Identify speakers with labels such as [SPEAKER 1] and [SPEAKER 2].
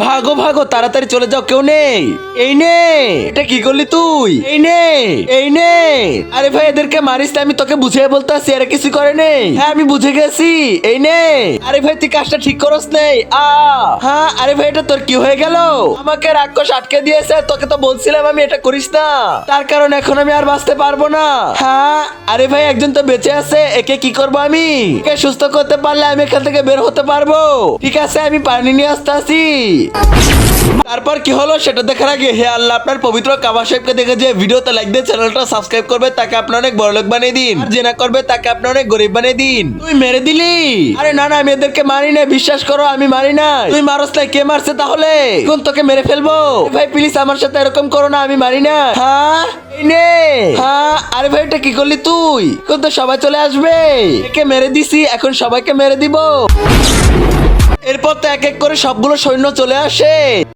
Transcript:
[SPEAKER 1] ভাগো ভাগো, তাড়াতাড়ি চলে যাও, কেউ নেই। এই নে, এটা কি করলি তুই? এই নে, এই নে। আরে ভাই, এদেরকে মারিস না, আমি তোকে বুঝিয়ে বলতে আসছি, এরা কিছু করে নেই। হ্যাঁ, আমি বুঝে গেছি। এই নে। আরে ভাই, তুই কাজটা ঠিক করস নেই। হ্যাঁ, আরে ভাই, এটা তোর কি হয়ে গেল? আমাকে রাক্ষস আটকে দিয়েছে, তোকে তো বলছিলাম আমি এটা করিস না, তার কারণ এখন আমি আর বাঁচতে পারবো না। হ্যাঁ, আরে ভাই, একজন তো বেঁচে আছে, একে কি করবো আমি? একে সুস্থ করতে পারলে আমি এখান থেকে বের হতে পারবো। ঠিক আছে, আমি পানি নিয়ে আসতে আসি। তারপর কি হলো সেটা দেখার আগে হে আল্লাহ, আপনার পবিত্র কাবা সাহেবকে দেখে যে ভিডিওতে লাইক দিয়ে চ্যানেলটা সাবস্ক্রাইব করবে, তাকে আপনি অনেক বড়লোক বানিয়ে দিন। আর যে না করবে তাকে আপনি অনেক গরিব বানিয়ে দিন। তুই মেরে দিলি? আরে না না, আমি এদেরকে মারি না, বিশ্বাস করো, আমি মারি না। তুই মারস না, কে মারছে তাহলে? কোন তোকে মেরে ফেলবো? ভাই প্লিজ আমার সাথে এরকম করো না, আমি মারি না। হ্যাঁ, এই নে। হ্যাঁ, আরে ভাই, এটা কি করলি তুই? কোন তো সবাই চলে আসবে। একে মেরে দিছি, এখন সবাইকে মেরে দিব। এরপর তো এক এক করে সবগুলো সৈন্য চলে আসে।